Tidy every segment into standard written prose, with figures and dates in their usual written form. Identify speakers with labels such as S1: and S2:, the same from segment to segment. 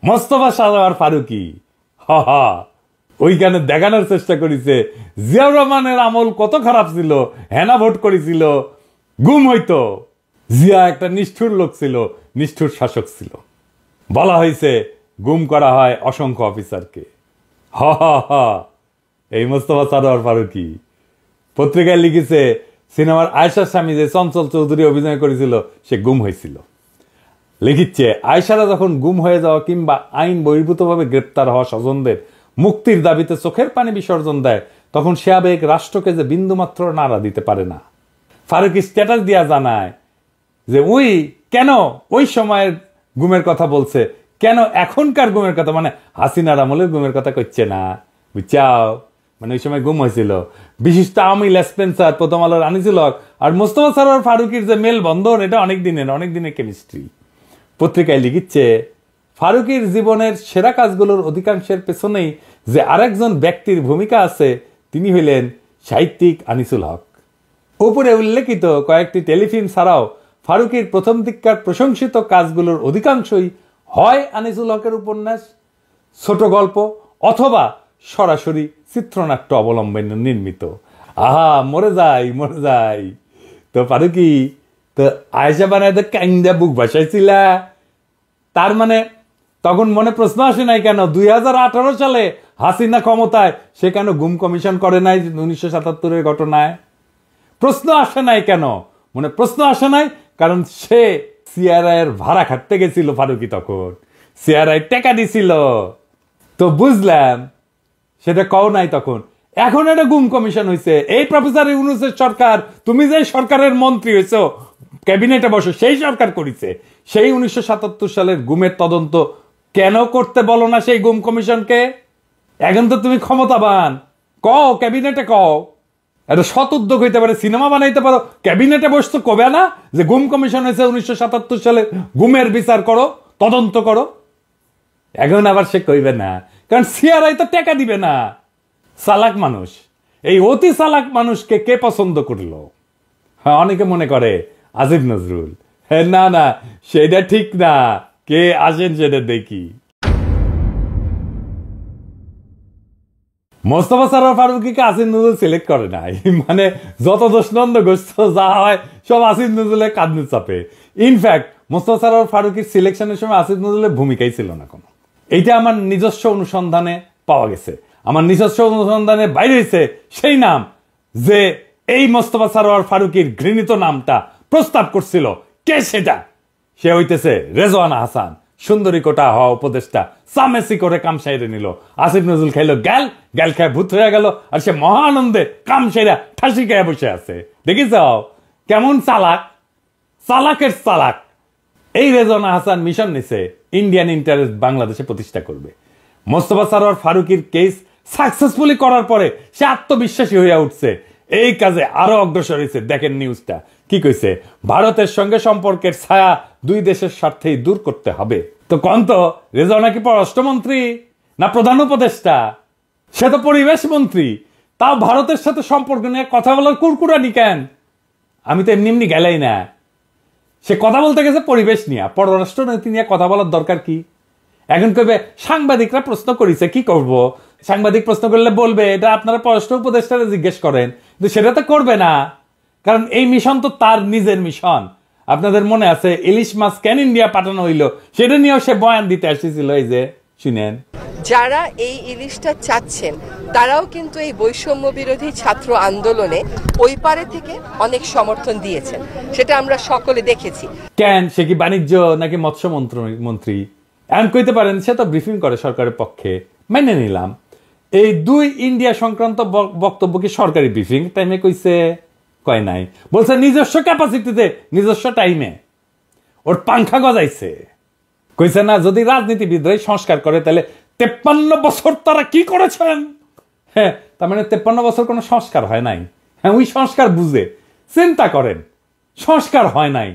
S1: মোস্তফা সারোয়ার ফারুকী ওইখানে দেখানোর চেষ্টা করেছে জিয়াউর রহমানের আমল কত খারাপ ছিল, হেনা ভোট করেছিল, গুম হইতো। জিয়া একটা নিষ্ঠুর লোক ছিল, নিষ্ঠুর শাসক ছিল। বলা হয়েছে গুম করা হয় অসংখ্য অফিসারকে। এই মোস্তফা সারোয়ার ফারুকী পত্রিকায় লিখেছে সিনেমার আয়েশার স্বামী যে চঞ্চল চৌধুরী অভিনয় করেছিল সে গুম হয়েছিল। লিখিচ্ছে আয়েশারা যখন গুম হয়ে যাওয়া কিংবা আইন বহির্ভূতভাবে গ্রেপ্তার হওয়া স্বজনদের মুক্তির দাবিতে চোখের পানি বিসর্জন দেয় তখন সে আবেগ রাষ্ট্রকে যে বিন্দুমাত্র নাড়া দিতে পারে না। ফারুকী স্ট্যাটাস দিয়া জানায় যে ওই কেন ওই সময়ের গুমের কথা বলছে, কেন এখনকার গুমের কথা, মানে হাসিনার আমলের গুমের কথা করছে না, বুঝছাও? মানে ওই সময় গুম হয়েছিল বিশিষ্ট আওয়ামী স্পেন্সার, প্রথম আলোর আনিসুল হক আর মোস্তফা সারোয়ার ফারুকীর যে মেল বন্ধন, এটা অনেক দিনের কেমিস্ট্রি। পত্রিকায় লিখিচ্ছে ফারুকীর জীবনের সেরা কাজগুলোর অধিকাংশের পেছনেই যে আরেকজন ব্যক্তির ভূমিকা আছে, তিনি হইলেন সাহিত্যিক আনিসুল হক। উপরে উল্লেখিত কয়েকটি টেলিফিল্ম ছাড়াও ফারুকীর প্রথম দিককার প্রশংসিত কাজগুলোর অধিকাংশই হয় আনিসুল হকের উপন্যাস, ছোট গল্প অথবা সরাসরি চিত্রনাট্য অবলম্বনে নির্মিত। মরে যাই। তো ফারুকী তো আয়েশা বানায় কাইন্দা বুক ভাসাইছিলা, তার মানে তখন মনে প্রশ্ন আসে নাই কেন 2018 সালে হাসিনা ক্ষমতায় সে কেন গুম কমিশন করে নাই 1977-এর ঘটনায়? প্রশ্ন আসে নাই কেন? মনে প্রশ্ন আসে নাই কারণ সে সিআরআই এর ভাড়া খাটতে গেছিল। ফারুকী তখন সিআরআই টাকা দিছিল, তো বুঝলাম সেটা কও নাই তখন। এখন একটা গুম কমিশন হয়েছে, এই প্রফেসর ইউনূসের সরকার, তুমি যে সরকারের মন্ত্রী হয়েছো, ক্যাবিনেটে বসো, সেই সরকার করেছে। সেই 1977 সালের গুমের তদন্ত কেন করতে বলো না সেই গুম কমিশনকে? এখন তো তুমি ক্ষমতাবান, কও ক্যাবিনেটে কও, একটা সৎ উদ্যোগ হইতে পারে, সিনেমা বানাইতে পারো, ক্যাবিনেটে বসতো কবে না যে গুম কমিশন হয়েছে 1977 সালে, গুমের বিচার করো, তদন্ত করো। এখন আবার সে কইবে না, কারণ সিআরআই তো টাকা দিবে না। চালাক মানুষ, এই অতি চালাক মানুষকে কে পছন্দ করলো? হ্যাঁ, অনেকে মনে করে আসিফ নজরুল। হ্যাঁ, না সেটা ঠিক না, কে আসেন সেটা দেখি। মোস্তফা সারোয়ার ফারুকীকে আসিফ নজরুল সিলেক্ট করে নাই, মানে যত দোষ নন্দ গোষ্ঠ যা হয় সব আসিফ নজরুলের কাঁধে চাপে। ইনফ্যাক্ট মোস্তফা সারোয়ার ফারুকীর সিলেকশনের সময় আসিফ নজরুলের ভূমিকাই ছিল না কোনো। এইটা আমার নিজস্ব অনুসন্ধানে পাওয়া গেছে, আমার নিজস্ব অনুসন্ধানে বাইরে হয়েছে সেই নাম যে এই মোস্তফা সারোয়ার ফারুকীর ঘৃণিত নামটা প্রস্তাব করছিল। কে সেটা? সে হইতেছে রেজওয়ানা হাসান, সুন্দরী কোটা হওয়া উপদেষ্টা। সামেসি করে কাম সাইরে নিল। আসিফ নজরুল খাইলো গ্যাল খায় ভূত হয়ে গেল, আর সে মহা আনন্দে কাম সাইরা ঠাসি খায় বসে আছে। দেখিস কেমন চালাক, চালাকের চালাক। এই রেজওয়ানা হাসান মিশন নিছে ইন্ডিয়ান ইন্টারেস্ট বাংলাদেশে প্রতিষ্ঠা করবে। মোস্তফা সারোয়ার ফারুকীর কেস সাকসেসফুলি করার পরে সে আত্মবিশ্বাসী হয়ে উঠছে, এই কাজে আরো অগ্রসর হয়েছে। দেখেন নিউজটা কি কইছে, ভারতের সঙ্গে সম্পর্কের ছায়া দুই দেশের স্বার্থেই দূর করতে হবে। তো কন্ত রেজওয়ানা কি পররাষ্ট্রমন্ত্রী না প্রধান উপদেষ্টা? সে তো পরিবেশ মন্ত্রী, তাও ভারতের সাথে সম্পর্ক নিয়ে কথা বলার কুরকুরানি কেন? আমি তো এমনি গেলাই না, সে কথা বলতে গেছে পরিবেশ নিয়ে, পররাষ্ট্র নীতি নিয়ে কথা বলার দরকার কি? এখন কবে সাংবাদিকরা প্রশ্ন করেছে, কি করব? সাংবাদিক প্রশ্ন করলে বলবে এটা আপনারা পররাষ্ট্র উপদেষ্টারা জিজ্ঞেস করেন, কিন্তু সেটা তো করবে না, কারণ এই মিশন তো তার নিজের মিশন। আপনাদের মনে আছে ইলিশ মাছ কেন ইন্ডিয়া পাঠানো হইলো, সেটা নিয়েও সে বয়ান দিতে আসছিল। এই যে শুনেন,
S2: যারা এই ইলিশটা চাচ্ছেন তারাও কিন্তু এই বৈষম্য বিরোধী ছাত্র আন্দোলনে ওই পারে থেকে অনেক সমর্থন দিয়েছেন, সেটা আমরা সকলে দেখেছি।
S1: কেন সে কি বাণিজ্য নাকি মৎস্য মন্ত্রী? এমন কইতে পারেন সে তো ব্রিফিং করে সরকারের পক্ষে, মেনে নিলাম। এই দুই ইন্ডিয়া সংক্রান্ত বক্তব্য কি সরকারি ব্রিফিং টাইমে কইছে? কয় নাই, বলছে নিজস্ব ক্যাপাসিটিতে, নিজস্ব টাইমে ওর পাংখা গজাইছে। কইছে না যদি রাজনীতিবিদরাই সংস্কার করে তাহলে 53 বছর তারা কি করেছেন? হ্যাঁ, তার মানে 53 বছর কোনো সংস্কার হয় নাই। হ্যাঁ, ওই সংস্কার বুঝে চিন্তা করেন, সংস্কার হয় নাই।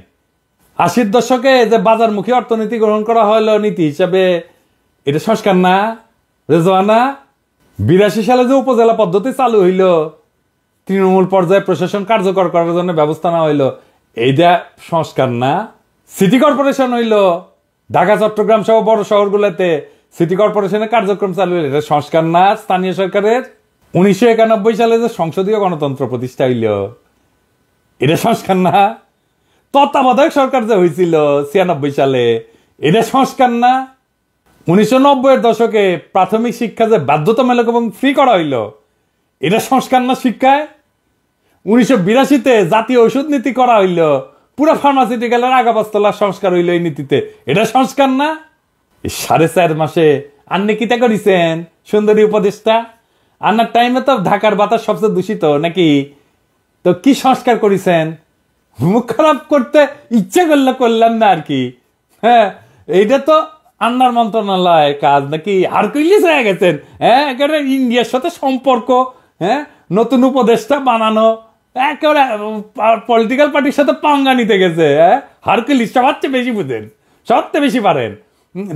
S1: 80-র দশকে যে বাজারমুখী অর্থনীতি গ্রহণ করা হলো নীতি হিসাবে, এটা সংস্কার না? রেজওয়ানা 82 সালে যে উপজেলা পদ্ধতি চালু হইল, তৃণমূল পর্যায়ে প্রশাসন কার্যকর করার জন্য ব্যবস্থা নেওয়া হইলো, এইটা সংস্কার না? সিটি কর্পোরেশন হইল, ঢাকা চট্টগ্রাম সহ বড় শহরগুলোতে সিটি কর্পোরেশনের কার্যক্রম চালু হইল, এটা সংস্কার না স্থানীয় সরকারের? 1991 সালে যে সংসদীয় গণতন্ত্র প্রতিষ্ঠা হইল, এটা সংস্কার না? তত্ত্বাবধায়ক সরকার যে হয়েছিল 96 সালে, এটা সংস্কার না? 1990-এর দশকে প্রাথমিক শিক্ষা যে বাধ্যতামূলক এবং ফ্রি করা হইল, এটা সংস্কার না শিক্ষায়? 1982-তে জাতীয় ঔষধ নীতি করা হইল, পুরো ফার্মাসিউটিক্যালের আগাবাস্তলার সংস্কার হইল এই নীতিতে, এটা সংস্কার না? 4.5 মাসে আন্নে কিতা করিছেন সুন্দরী উপদেষ্টা? আন্নার টাইমে তো ঢাকার বাতাস সবচেয়ে দূষিত নাকি? তো কি সংস্কার করেছেন? মুখ খারাপ করতে ইচ্ছে করলে করলাম না আর কি। হ্যাঁ, এইটা তো আন্নার মন্ত্রণালয় কাজ নাকি? হারকুলিস হয়ে গেছেন। হ্যাঁ, একেবারে ইন্ডিয়ার সাথে সম্পর্ক, হ্যাঁ, নতুন উপদেষ্টা বানানো, একেবারে পলিটিক্যাল পার্টির সাথে পাঙ্গা নিতে গেছে। হ্যাঁ, হারকুলিস সবচেয়ে বেশি বুঝেন, সবচেয়ে বেশি পারেন।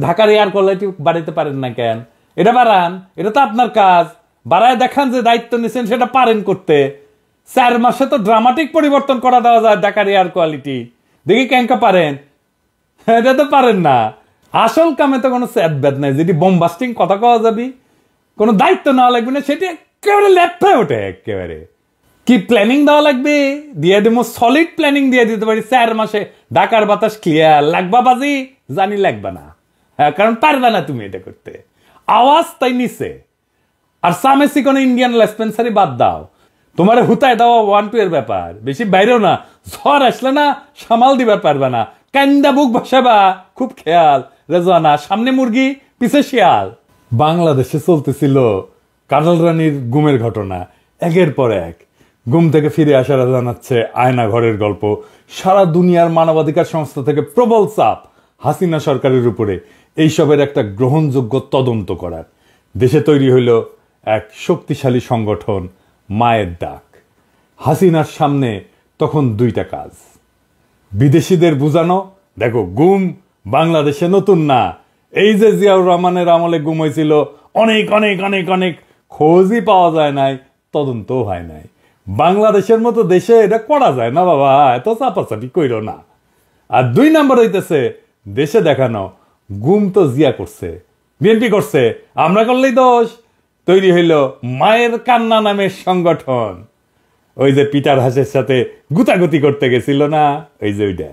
S1: ঢাকার এয়ার কোয়ালিটি বাড়াইতে পারেন না কেন? এটা বাড়ান, এটা তো আপনার কাজ। বাড়ায় দেখান যে দায়িত্ব নিয়েছেন, সেটা পারেন করতে। 4 মাসে তো ড্রামাটিক পরিবর্তন করা দেওয়া যায় ঢাকার এয়ার কোয়ালিটি। দেখি কেনকা পারেন? এটা তো পারেন না। আসল কামে তো কোনো স্যাদব্যাদ নাই, যেটি বোমবাস্টিং কথা কওয়া যাবি, কোনো দায়িত্ব নেওয়া লাগবে না, সেটি একেবারে লেফটে ওঠে। একেবারে কি প্ল্যানিং দেওয়া লাগবে? দিয়ে দেবো, সলিড প্ল্যানিং দিয়ে দিতে পারি। 4 মাসে ঢাকার বাতাস ক্লিয়ার। লাগবা বাজি? জানি লাগবা না। হ্যাঁ, কারণ পারবে না তুমি এটা করতে। আওয়াজ তাই নিচে। আর সামেসি কোনো ইন্ডিয়ান লেসপেন্সারি বাদ দাও, তোমার হুতায় দেওয়া 1-2 এর ব্যাপার, বেশি বাইরেও না। ঝড় আসলে না সামাল দিবার পারবে না, কান্দা বুক ভাসাবা। খুব খেয়াল রেজওয়ানা, সামনে মুরগি পিছে শিয়াল। বাংলাদেশে চলতেছিল কাজল রানীর গুমের ঘটনা, একের পর এক। গুম থেকে ফিরে আসার জানাচ্ছে আয়না ঘরের গল্প। সারা দুনিয়ার মানবাধিকার সংস্থা থেকে প্রবল চাপ হাসিনা সরকারের উপরে এইসবের একটা গ্রহণযোগ্য তদন্ত করার। দেশে তৈরি হইল এক শক্তিশালী সংগঠন, মায়ের ডাক। হাসিনার সামনে তখন 2টা কাজ। বিদেশিদের বুঝানো, দেখো গুম বাংলাদেশে নতুন না, এই যে জিয়াউর রহমানের আমলে গুম হয়েছিল, অনেক অনেক অনেক অনেক খোঁজই পাওয়া যায় নাই, তদন্তও হয় নাই। বাংলাদেশের মতো দেশে এটা করা যায় না বাবা, এত চাপাচাপি কইরো না। আর 2 নম্বর হইতেছে দেশে দেখানো, গুম তো জিয়া করছে, বিএনপি করছে, আমরা করলেই দোষ। তৈরি হইল মায়ের কান্না নামের সংগঠন। ওই যে পিটার হাসের সাথে গুতাগুতি করতে গেছিল না, ওই যে ওইটা।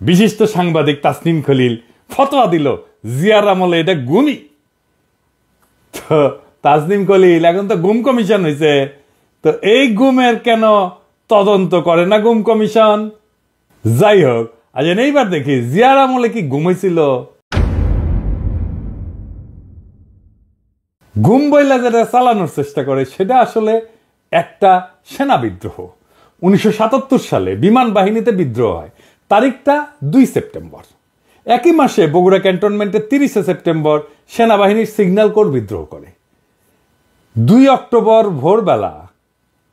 S1: বিশিষ্ট সাংবাদিক তাসনিম খলিল ফতোয়া দিল জিয়ার আমলে এটা গুমই। তো তাসনিম খলিল এখন তো গুম কমিশন হয়েছে, তো এই গুমের কেন তদন্ত করে না গুম কমিশন? যাই হোক, আজ এইবার দেখি জিয়ার আমলে কি গুম হয়েছিল। গুম বইলা যেটা চালানোর চেষ্টা করে, সেটা আসলে একটা সেনা বিদ্রোহ। 1977 সালে বিমান বাহিনীতে বিদ্রোহ হয়। তারিখটা 2 সেপ্টেম্বর। একই মাসে বগুড়া ক্যান্টনমেন্টে 30 সেপ্টেম্বর সেনাবাহিনীর সিগন্যাল কোর বিদ্রোহ করে। 2 অক্টোবর ভোরবেলা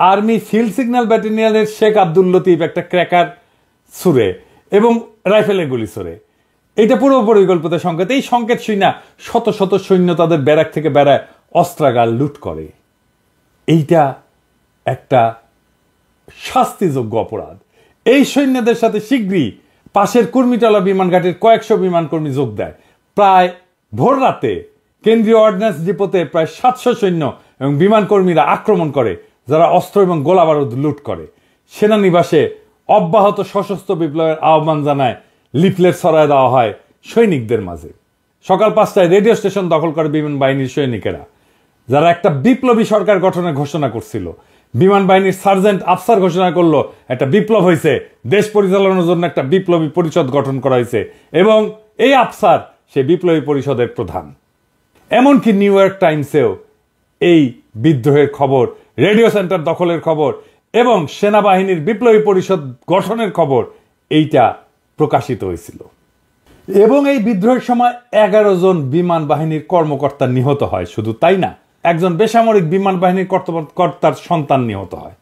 S1: আর্মি ফিল্ড সিগন্যাল ব্যাটালিয়নের শেখ আব্দুল লতিফ একটা ক্র্যাকার ছুড়ে এবং রাইফেলের গুলি ছুড়ে। এটা পুরো পরিকল্পিত সংকেত। এই সংকেত শুই না শত শত সৈন্য তাদের ব্যারাক থেকে বেড়ায় অস্ত্রাগার লুট করে। এইটা একটা শাস্তিযোগ্য অপরাধ। এই সৈন্যদের সাথে শীঘ্রই পাশের কুর্মিটলা বিমান ঘাটের কয়েকশো বিমান কর্মী যোগ দেয়। প্রায় ভোর রাতে কেন্দ্রীয় অর্ডিন্যান্স ডিপোতে প্রায় 700 সৈন্য এবং বিমান কর্মীরা আক্রমণ করে, যারা অস্ত্র এবং গোলাবারুদ লুট করে। সেনানিবাসে অব্যাহত সশস্ত্র বিপ্লবের আহ্বান জানায় লিফলেট ছড়ায় দেওয়া হয় সৈনিকদের মাঝে। সকাল 5টায় রেডিও স্টেশন দখল করে বিমান বাহিনীর সৈনিকেরা, যারা একটা বিপ্লবী সরকার গঠনের ঘোষণা করছিল। বিমান বাহিনীর সার্জেন্ট আফসার ঘোষণা করলো একটা বিপ্লব হয়েছে, দেশ পরিচালনার জন্য একটা বিপ্লবী পরিষদ গঠন করা হয়েছে এবং এই আফসার সে বিপ্লবী পরিষদের প্রধান। এমনকি নিউ ইয়র্ক টাইমসেও এই বিদ্রোহের খবর, রেডিও সেন্টার দখলের খবর এবং সেনাবাহিনীর বিপ্লবী পরিষদ গঠনের খবর এইটা প্রকাশিত হয়েছিল। এবং এই বিদ্রোহের সময় 11 জন বিমান বাহিনীর কর্মকর্তা নিহত হয়। শুধু তাই না, একজন বেসামরিক বিমান বাহিনীর কর্তার সন্তান নিহত হয়।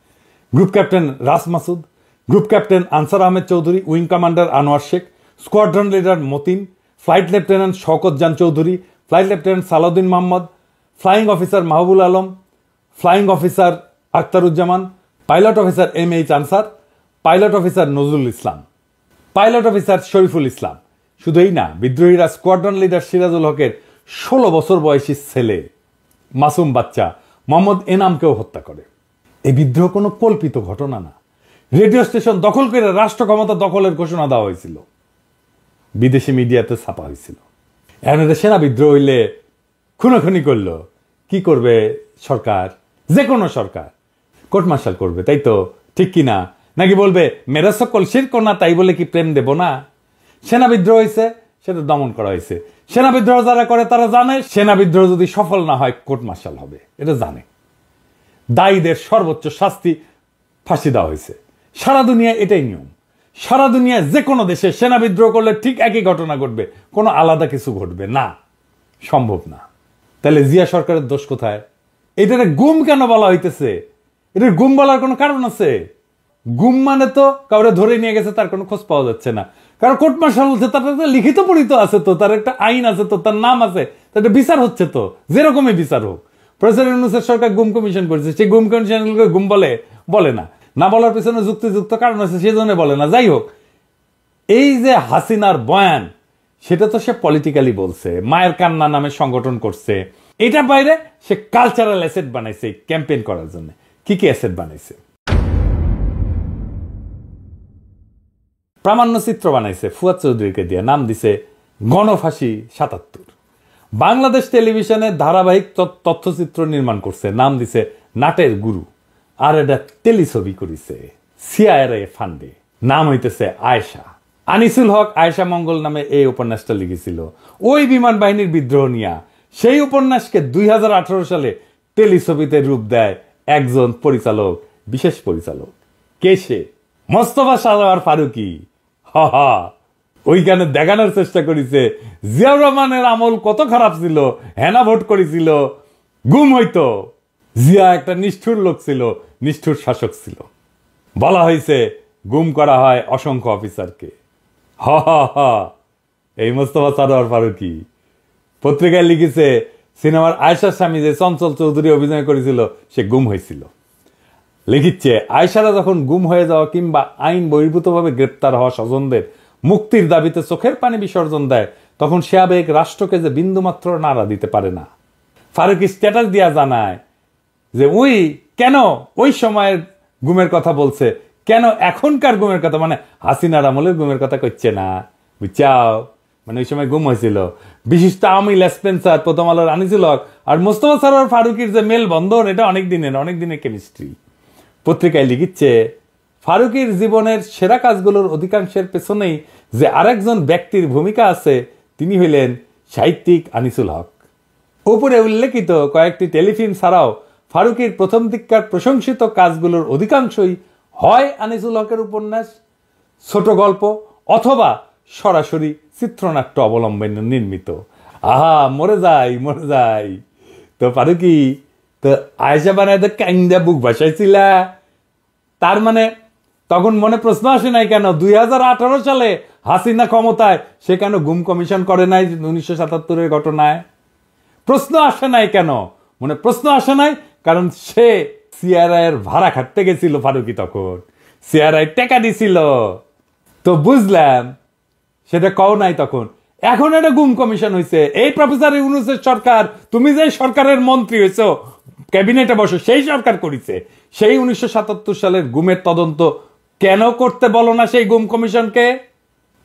S1: Group captain Ras Masud, group captain Ansar Ahmed Chowdhury, wing commander Anwar Sheikh, squadron leader Matin, flight lieutenant Shawkat Jan Chowdhury, flight lieutenant Salauddin Mohammad, flying officer Mahbul Alam, flying officer Akhtaruzzaman, pilot officer MH Ansar, pilot officer Nazrul Islam, pilot officer Shariful Islam. শুধু এই না, বিদ্রোহীরা স্কোয়াড্রন লিডার সিরাজুল হকের 16 বছর বয়সী ছেলে মাসুম বাচ্চা মোহাম্মদ এনামকেও হত্যা করে। এই বিদ্রোহ কোনো কল্পিত ঘটনা না, রেডিও স্টেশন দখল করে রাষ্ট্র ক্ষমতা দখলের ঘোষণা দেওয়া হয়েছিল, বিদেশি মিডিয়াতে ছাপা হয়েছিল। এখন এটা সেনা বিদ্রোহ হইলে খুনোখুনি করলো, কি করবে সরকার? যে কোনো সরকার কোর্ট মার্শাল করবে, তাই তো? ঠিক কিনা? নাকি বলবে মেরা সকল শিরক না, তাই বলে কি প্রেম দেব না? সেনা বিদ্রোহ হয়েছে, সেটা দমন করা হয়েছে। সেনা বিদ্রোহ যারা করে তারা জানে সেনা বিদ্রোহ যদি সফল না হয় কোর্ট মার্শাল হবে, এটা জানে। দায়ীদের সর্বোচ্চ শাস্তি ফাঁসি দেওয়া হয়েছে। সারা দুনিয়া এটাই নিয়ম। সারা দুনিয়া যে কোনো দেশে সেনা বিদ্রোহ করলে ঠিক একই ঘটনা ঘটবে, কোনো আলাদা কিছু ঘটবে না, সম্ভব না। তাহলে জিয়া সরকারের দোষ কোথায়? এটারে গুম কেন বলা হইতেছে? এটার গুম বলার কোনো কারণ আছে? গুম মানে তো কাউরে ধরে নিয়ে গেছে, তার কোনো খোঁজ পাওয়া যাচ্ছে না। কারণ কোর্ট মার্শাল হচ্ছে, তার একটা লিখিত পরিত আছে, তো তার একটা আইন আছে, তো তার নাম আছে, তার বিচার হচ্ছে, তো যেরকমই বিচার হোক। প্রেসিডেন্ট ইউনূসের সরকার গুম কমিশন করেছে, সেই গুম কমিশনগুলোকে গুম বলে না, না বলার পিছনে যুক্তিযুক্ত কারণ আছে, সেই জন্য বলে না। যাই হোক, এই যে হাসিনার বয়ান, সেটা তো সে পলিটিক্যালি বলছে, মায়ের কান্না নামে সংগঠন করছে। এটা বাইরে সে কালচারাল অ্যাসেট বানাইছে ক্যাম্পেইন করার জন্য। কি কি অ্যাসেট বানাইছে? প্রামাণ্য চিত্র বানাইছে ফুয়াদ চৌধুরীকে দিয়ে, নাম দিছে গণফাঁসি 77। বাংলাদেশ টেলিভিশনে ধারাবাহিক তথ্যচিত্র নির্মাণ করছে, নাম দিছে নাটের গুরু। আর এটা টেলিছবি করিছে সিআইএ ফান্ডে, নাম হইতেছে আয়েশা। আনিসুল হক আয়েশা মঙ্গল নামে এই উপন্যাসটা লিখেছিল ওই বিমান বাহিনীর বিদ্রোহ নিয়া। সেই উপন্যাসকে 2018 সালে টেলিছবিতে রূপ দেয় একজন পরিচালক, বিশেষ পরিচালক। কে সে? মোস্তফা সারোয়ার ফারুকী। ওইখানে দেখানোর চেষ্টা করেছে জিয়াউর রহমানের আমল কত খারাপ ছিল, হেনা ভোট করেছিল, গুম হইতো। জিয়া একটা নিষ্ঠুর লোক ছিল, নিষ্ঠুর শাসক ছিল। বলা হয়েছে গুম করা হয় অসংখ্য অফিসারকে। এই মোস্তফা সারোয়ার ফারুকী পত্রিকায় লিখেছে সিনেমার আয়েশার স্বামী যে চঞ্চল চৌধুরী অভিনয় করেছিল সে গুম হয়েছিল। লিখিচ্ছে আয়েশারা যখন গুম হয়ে যাওয়া কিংবা আইন বহির্ভূতভাবে গ্রেপ্তার হওয়া স্বজনদের মুক্তির দাবিতে চোখের পানি বিসর্জন দেয়, তখন সে আবেগ রাষ্ট্রকে যে বিন্দুমাত্র নাড়া দিতে পারে না। ফারুকী স্ট্যাটাস দিয়া জানায় যে ওই কেন ওই সময়ের গুমের কথা বলছে, কেন এখনকার গুমের কথা, মানে হাসিনার আমলের গুমের কথা করছে না, বুঝছাও? মানে ওই সময় গুম হয়েছিল বিশিষ্ট আওয়ামী লেসপেন্সার প্রথম আলোর আনিসুল হক আর মোস্তফা সারোয়ার ফারুকীর যে মেল বন্ধন, এটা অনেক দিনের কেমিস্ট্রি। পত্রিকায় লিখিচ্ছে ফারুকীর জীবনের সেরা কাজগুলোর অধিকাংশের পেছনেই যে আরেকজন ব্যক্তির ভূমিকা আছে, তিনি হইলেন সাহিত্যিক আনিসুল হক। উপরে উল্লেখিত কয়েকটি টেলিফিল্ম ছাড়াও ফারুকীর প্রথম দিককার প্রশংসিত কাজগুলোর অধিকাংশই হয় আনিসুল হকের উপন্যাস, ছোট গল্প অথবা সরাসরি চিত্রনাট্য অবলম্বনে নির্মিত। মরে যাই। তো ফারুকী তো আয়েশা বানায় তো কাইন্দা বুক ভাসাইছিলা, তার মানে তখন মনে প্রশ্ন আসে নাই কেন 2018 সালে হাসিনা ক্ষমতায় সে কেন গুম কমিশন করে নাই 1977-এর ঘটনায়? প্রশ্ন আসে নাই কেন? মনে প্রশ্ন আসে নাই কারণ সে সিআরআই এর ভাড়া খাটতে গেছিল। ফারুকী তখন সিআরআই টাকা দিছিল, তো বুঝলাম সেটা কও নাই তখন। এখন এটা গুম কমিশন হয়েছে। এই প্রফেসর ইউনূসের সরকার, তুমি যে সরকারের মন্ত্রী হয়েছো, ক্যাবিনেটে বসো, সেই সরকার করেছে। সেই 1977 সালের গুমের তদন্ত কেন করতে বলো না সেই গুম কমিশনকে?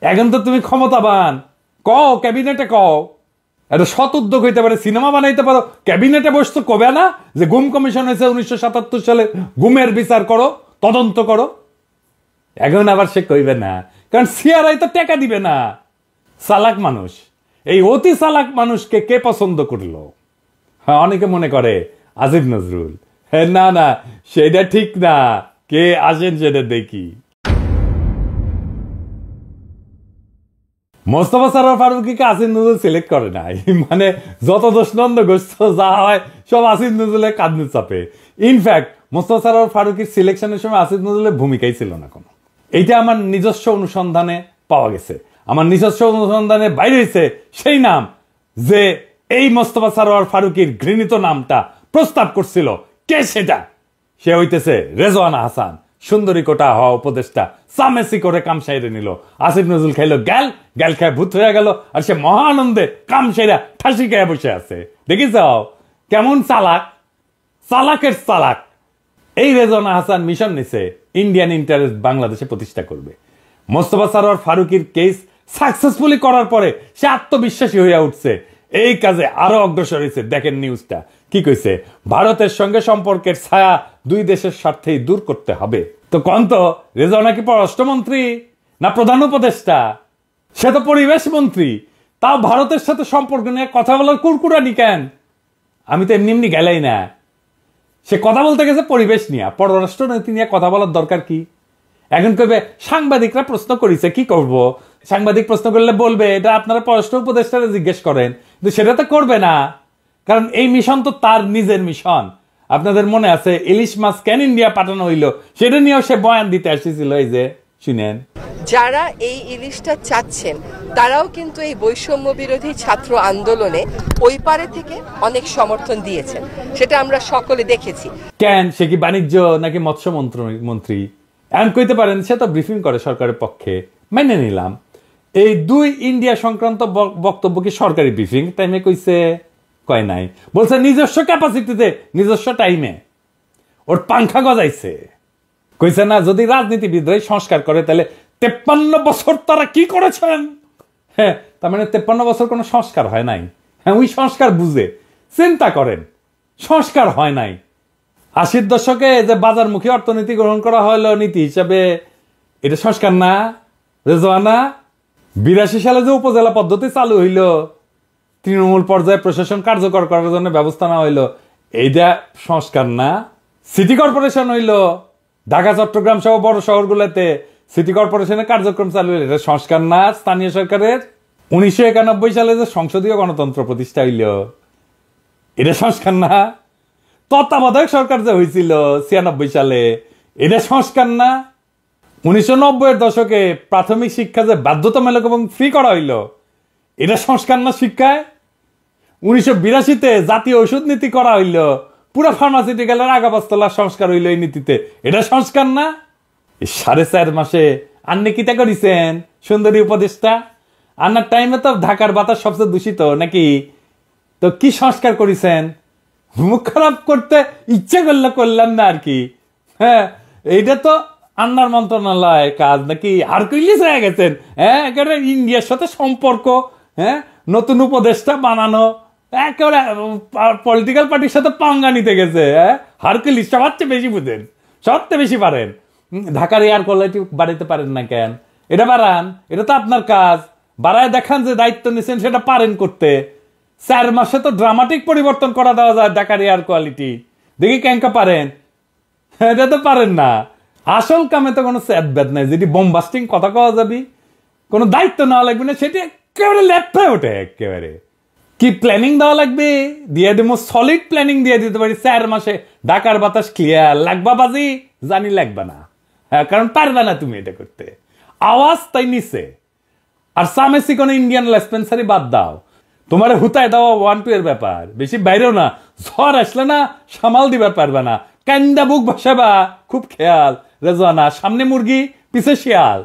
S1: এখন তো তুমি ক্ষমতাবান, কও ক্যাবিনেটে কও। এটা সৎ উদ্যোগ হইতে পারে, সিনেমা বানাইতে পারো, ক্যাবিনেটে বসতো কবে না যে গুম কমিশন হয়েছে 1977 সালে, গুমের বিচার করো, তদন্ত করো। এখন আবার সে কইবে না, কারণ সিআরআই তো টাকা দিবে না। চালাক মানুষ, এই অতি চালাক মানুষকে কে পছন্দ করলো? হ্যাঁ, অনেকে মনে করে আসিফ নজরুল। হ্যাঁ, না সেটা ঠিক না। কে আসেন সেটা দেখি। মোস্তফা সারোয়ার ফারুকীকে আসিফ নজরুল সিলেক্ট করে নাই, মানে যত দোষ নন্দ গোষ্ঠ যা হয় সব আসিফ নজরুলের কাঁধে চাপে। ইনফ্যাক্ট মোস্তফা সারোয়ার ফারুকীর সিলেকশনের সময় আসিফ নজরুলের ভূমিকাই ছিল না কোনো। এইটা আমার নিজস্ব অনুসন্ধানে পাওয়া গেছে। আমার নিজস্ব অনুসন্ধানে বাইরে হয়েছে সেই নাম যে এই মোস্তফা সারোয়ার ফারুকীর ঘৃণিত নামটা প্রস্তাব করছিল। কে সেটা? সে হইতেছে রেজওয়ানা হাসান, সুন্দরী কোটা হওয়া উপদেষ্টা সামেসি করে কাম সাইরে নিল। আসিফ নজরুল খাইলো গ্যাল, গ্যাল খায় ভূত হয়ে গেল, আর সে মহা আনন্দে কাম সাইরা ঠাসি খায় বসে আছে। দেখিস কেমন চালাক, চালাকের চালাক। এই রেজওয়ানা হাসান মিশন নিছে ইন্ডিয়ান ইন্টারেস্ট বাংলাদেশে প্রতিষ্ঠা করবে। মোস্তফা সরোয়ার ফারুকীর কেস সাকসেসফুলি করার পরে সে আত্মবিশ্বাসী হয়ে উঠছে, এই কাজে আরো অগ্রসর হয়েছে। দেখেন নিউজটা কি কইছে, ভারতের সঙ্গে সম্পর্কের ছায়া দুই দেশের স্বার্থেই দূর করতে হবে। তো কন্ত রেজওয়ানা কি পররাষ্ট্রমন্ত্রী না প্রধান উপদেষ্টা? সে তো পরিবেশ মন্ত্রী, তাও ভারতের সাথে সম্পর্ক নিয়ে কথা বলার কুরকুরানি কেন? আমি তো এমনি এমনি গেলাই না, সে কথা বলতে গেছে পরিবেশ নিয়ে, পররাষ্ট্র নীতি নিয়ে কথা বলার দরকার কি? এখন কইবে সাংবাদিকরা প্রশ্ন করেছে কি করব, সাংবাদিক প্রশ্ন করলে বলবে এটা আপনারা পররাষ্ট্র উপদেষ্টারা জিজ্ঞেস করেন, কিন্তু সেটা তো করবে না, কারণ এই মিশন তো তার নিজের মিশন। আপনাদের মনে আছে ইলিশ মাছ কেন ইন্ডিয়া পাঠানো হইলো, সেটা নিয়েও সে বয়ান দিতে আসছিল। এই যে শুনেন,
S2: যারা এই ইলিশটা চাচ্ছেন তারাও কিন্তু এই বৈষম্য বিরোধী ছাত্র আন্দোলনে ওই পারে থেকে অনেক সমর্থন দিয়েছেন, সেটা আমরা সকলে দেখেছি।
S1: কেন সে কি বাণিজ্য নাকি মৎস্য মন্ত্রী? এমন কইতে পারেন সে তো ব্রিফিং করে সরকারের পক্ষে, মেনে নিলাম। এই দুই ইন্ডিয়া সংক্রান্ত বক্তব্য কি সরকারি ব্রিফিং টাইমে কইছে? কয় নাই, বলছে নিজস্ব ক্যাপাসিটিতে নিজস্ব টাইমে ওর পাংখা গজাইছে। কইছে না যদি রাজনীতিবিদরাই সংস্কার করে তাহলে 53 বছর তারা কি করেছেন? হ্যাঁ, তার মানে 53 বছর কোনো সংস্কার হয় নাই। হ্যাঁ, ওই সংস্কার বুঝে চিন্তা করেন, সংস্কার হয় নাই। 80-র দশকে যে বাজারমুখী অর্থনীতি গ্রহণ করা হলো নীতি হিসাবে, এটা সংস্কার না রেজওয়ানা? 82 সালে যে উপজেলা পদ্ধতি চালু হইল, তৃণমূল পর্যায়ে প্রশাসন কার্যকর করার জন্য ব্যবস্থা নেওয়া হইলো, এইটা সংস্কার না? সিটি কর্পোরেশন হইল, ঢাকা চট্টগ্রাম সহ বড় শহরগুলোতে সিটি কর্পোরেশনের কার্যক্রম চালু হইল, এটা সংস্কার না স্থানীয় সরকারের? 1991 সালে যে সংসদীয় গণতন্ত্র প্রতিষ্ঠা হইল, এটা সংস্কার না? তত্ত্বাবধায়ক সরকার যে হয়েছিল 96 সালে, এটা সংস্কার না? 1990-এর দশকে প্রাথমিক শিক্ষা যে বাধ্যতামূলক এবং ফ্রি করা হইল, এটা সংস্কার না শিক্ষায়? 1982-তে জাতীয় ঔষধ নীতি করা হইল, পুরো ফার্মাসিউটিক্যালের আগাবাস্তলা সংস্কার হইল এই নীতিতে, এটা সংস্কার না? 4.5 মাসে আন্নে কিতা করিছেন সুন্দরী উপদেষ্টা? আন্নার টাইমে তো ঢাকার বাতাস সবচেয়ে দূষিত নাকি? তো কি সংস্কার করিছেন? মুখ খারাপ করতে ইচ্ছে করলে করলাম না আর কি। হ্যাঁ, এইটা তো আন্নার মন্ত্রণালয় কাজ নাকি? আর কইলিস হয়ে গেছেন। হ্যাঁ, একেবারে ইন্ডিয়ার সাথে সম্পর্ক, হ্যাঁ, নতুন উপদেষ্টা বানানো, একেবারে পলিটিক্যাল পার্টির সাথে পাঙ্গা নিতে গেছে। হ্যাঁ, হারকুলিস সবচেয়ে বেশি বুঝেন, সবচেয়ে বেশি পারেন। ঢাকার এয়ার কোয়ালিটি বাড়াইতে পারেন না কেন? এটা বাড়ান, এটা তো আপনার কাজ। বাড়ায় দেখান যে দায়িত্ব নিচ্ছেন, সেটা পারেন করতে। 4 মাসে তো ড্রামাটিক পরিবর্তন করা দেওয়া যায় ঢাকার এয়ার কোয়ালিটি। দেখি কেনকা পারেন? এটা তো পারেন না। আসল কামে তো কোনো স্যাদব্যাদ নাই, যেটি বোমবাস্টিং কথা কওয়া যাবি, কোনো দায়িত্ব নেওয়া লাগবে না, সেটি একেবারে লেপে ওঠে। একেবারে কি প্ল্যানিং দেওয়া লাগবে? দিয়ে দেবো, সলিড প্ল্যানিং দিয়ে দিতে পারি। 4 মাসে ঢাকার বাতাস ক্লিয়ার। লাগবা বাজি? জানি লাগবে না। হ্যাঁ, কারণ পারবে না তুমি এটা করতে। আওয়াজ তাই নিচে। আর সামেসি কোনো ইন্ডিয়ান লেসপেন্সারি বাদ দাও, তোমার হুতায় দেওয়া 1-2 এর ব্যাপার, বেশি বাইরেও না। ঝড় আসলে না সামাল দিবার পারবে না, কান্দা বুক ভাসাবা। খুব খেয়াল রেজওয়ানা, সামনে মুরগি পিছে শিয়াল।